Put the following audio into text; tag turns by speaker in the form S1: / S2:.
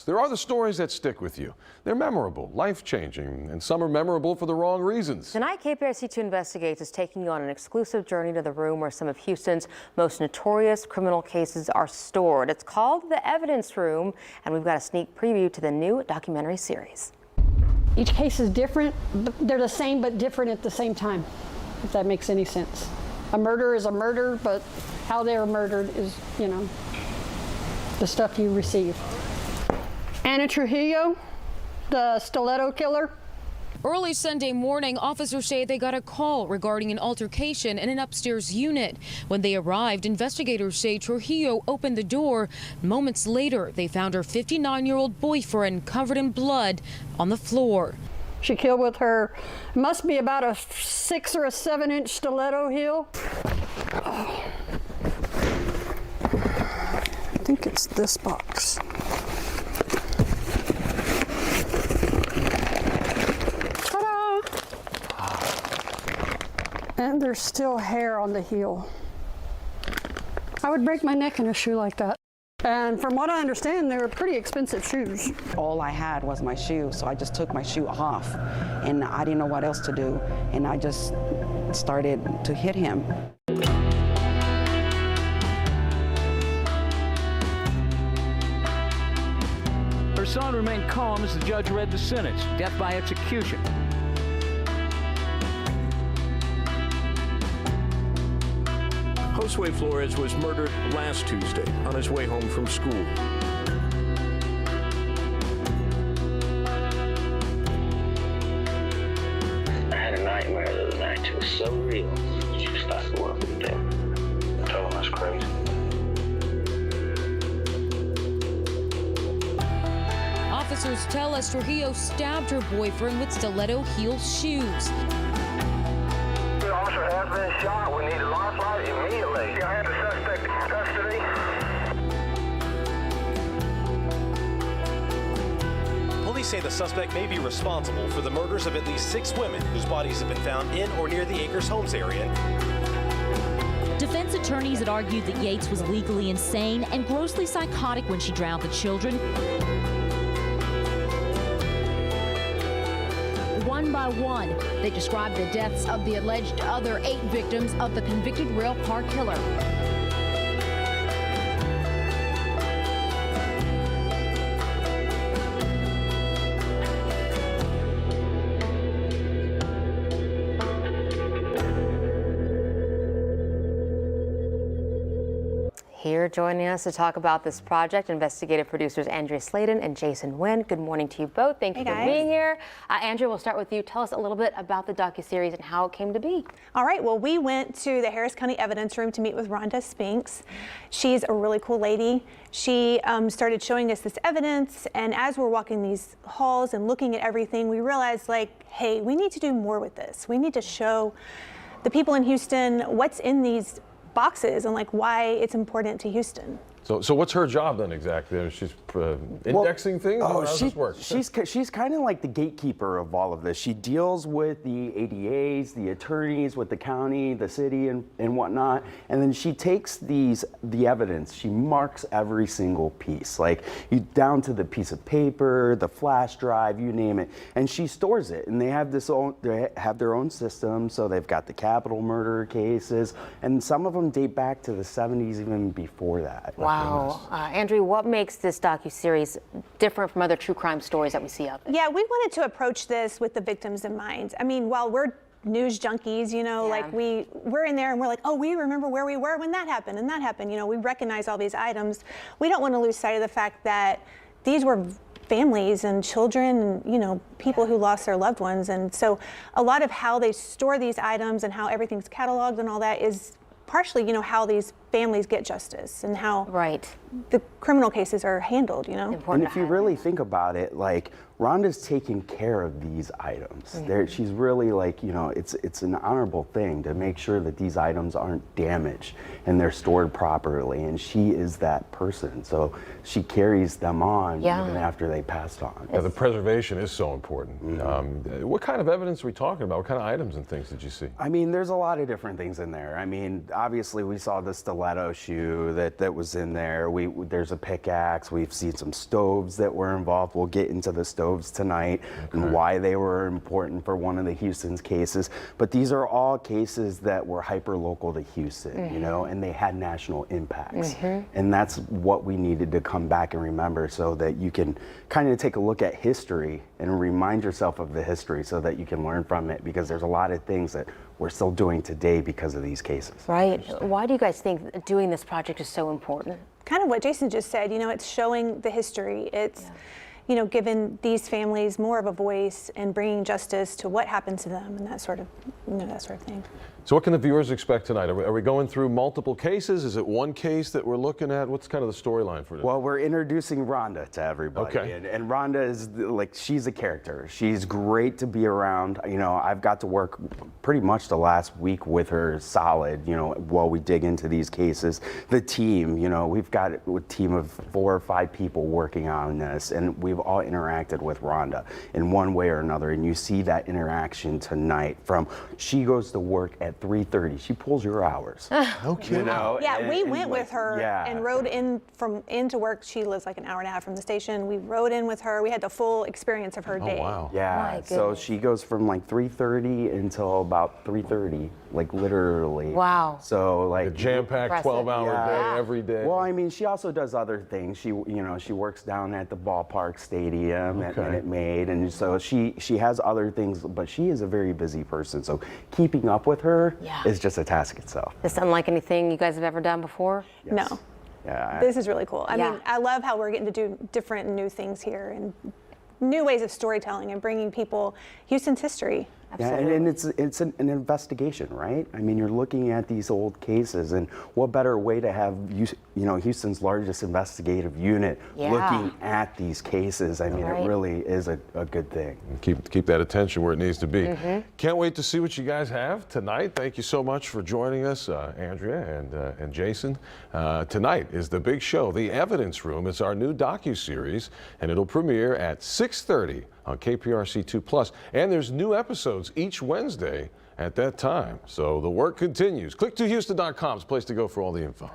S1: There are the stories that stick with you. They're memorable, life-changing, and some are memorable for the wrong reasons.
S2: Tonight, KPRC 2 Investigates is taking you on an exclusive journey to the room where some of Houston's most notorious criminal cases are stored. It's called The Evidence Room, and we've got a sneak preview to the new documentary series.
S3: Each case is different, but they're the same but different at the same time, if that makes any sense. A murder is a murder, but how they were murdered is, the stuff you receive. Anna Trujillo, the Stiletto Killer.
S4: Early Sunday morning, officers say they got a call regarding an altercation in an upstairs unit. When they arrived, investigators say Trujillo opened the door. Moments later, they found her 59-year-old boyfriend covered in blood on the floor.
S3: She killed with her, must be about a 6 or a 7-inch stiletto heel. Oh. I think it's this box. And there's still hair on the heel. I would break my neck in a shoe like that. And from what I understand, they're pretty expensive shoes.
S5: All I had was my shoe, so I just took my shoe off, and I didn't know what else to do, and I just started to hit him.
S6: Her son remained calm as the judge read the sentence, death by execution.
S7: Josue Flores was murdered last Tuesday on his way home from school.
S8: I had a nightmare the other night. It was so real. It's just like the world was dead. I told him that's crazy.
S4: Officers tell us Trujillo stabbed her boyfriend with stiletto heel shoes.
S8: The officer has been shot. We need a lifeline immediately. I have the suspect in custody.
S9: Police say the suspect may be responsible for the murders of at least 6 women whose bodies have been found in or near the Acres Homes area.
S10: Defense attorneys had argued that Yates was legally insane and grossly psychotic when she drowned the children. One by one, they described the deaths of the alleged other 8 victims of the convicted rail car killer.
S2: Here joining us to talk about this project, investigative producers Andrea Slayden and Jason Nguyen. Good morning to you both. Thank you for being here. Andrea, we'll start with you. Tell us a little bit about the docuseries and how it came to be.
S11: All right. Well, we went to the Harris County Evidence Room to meet with Rhonda Spinks. She's a really cool lady. She started showing us this evidence, and as we're walking these halls and looking at everything, we realized, hey, we need to do more with this. We need to show the people in Houston what's in these boxes and why it's important to Houston.
S1: So what's her job then exactly? She's indexing things? How does this work?
S12: She's kind of like the gatekeeper of all of this. She deals with the ADAs, the attorneys, with the county, the city, and whatnot. And then she takes the evidence. She marks every single piece, down to the piece of paper, the flash drive, you name it. And she stores it. And they have their own system. So they've got the capital murder cases, and some of them date back to the 70s, even before that.
S2: Wow. Andrea, what makes this docuseries different from other true crime stories that we see out there?
S11: Yeah, we wanted to approach this with the victims in mind. I mean, while we're news junkies, we're in there and we're like, oh, we remember where we were when that happened and that happened. We recognize all these items. We don't want to lose sight of the fact that these were families and children and people who lost their loved ones. And so a lot of how they store these items and how everything's cataloged and all that is partially, how these families get justice and how the criminal cases are handled,
S12: And if you really think about it, Rhonda's taking care of these items. She's really it's an honorable thing to make sure that these items aren't damaged and they're stored properly. And she is that person. So she carries them on even after they passed on.
S1: Yeah, the preservation is so important. What kind of evidence are we talking about? What kind of items and things did you see?
S12: I mean, there's a lot of different things in there. I mean, obviously we saw the stiletto stiletto shoe that was in there. There's a pickaxe. We've seen some stoves that were involved. We'll get into the stoves tonight and why they were important for one of the Houston's cases. But these are all cases that were hyper local to Houston, you know, and they had national impacts. And that's what we needed to come back and remember, so that you can kind of take a look at history and remind yourself of the history so that you can learn from it, because there's a lot of things that we're still doing today because of these cases.
S2: Right. Why do you guys think doing this project is so important?
S11: Kind of what Jason just said, you know, it's showing the history. It's, you know, giving these families more of a voice and bringing justice to what happened to them and that sort of, you know, that sort of thing.
S1: So what can the viewers expect tonight? Are we going through multiple cases? Is it one case that we're looking at? What's kind of the storyline for today?
S12: Well, we're introducing Rhonda to everybody.
S1: Okay.
S12: And Rhonda is like, she's a character. She's great to be around. You know, I've got to work pretty much the last week with her solid, you know, while we dig into these cases. The team, you know, we've got a team of 4 or 5 people working on this, and we've all interacted with Rhonda in one way or another. And you see that interaction tonight from, she goes to work at 3:30. She pulls your hours.
S1: No kidding.
S12: You know,
S11: Yeah, we went with her and rode in into work. She lives like an hour and a half from the station. We rode in with her. We had the full experience of her day.
S1: Oh, wow.
S12: Yeah, so she goes from like 3:30 until about 3:30, like literally.
S2: Wow.
S12: So like
S1: A jam-packed 12-hour day every day.
S12: Well, I mean, she also does other things. She, you know, she works down at the ballpark stadium at Minute Maid, and so she has other things, but she is a very busy person. So keeping up with her is just a task itself.
S2: This unlike anything you guys have ever done before?
S11: No.
S12: Yeah.
S11: This is really cool. I mean, I love how we're getting to do different and new things here and new ways of storytelling and bringing people Houston's history.
S12: Yeah, and it's an investigation, right? I mean, you're looking at these old cases, and what better way to have you know, Houston's largest investigative unit looking at these cases? I mean, it really is a good thing.
S1: Keep that attention where it needs to be. Can't wait to see what you guys have tonight. Thank you so much for joining us, Andrea and Jason. Tonight is the big show, The Evidence Room. It's our new docu-series, and it'll premiere at 6:30 on KPRC 2+. And there's new episodes each Wednesday at that time. So the work continues. Click2Houston.com is the place to go for all the info.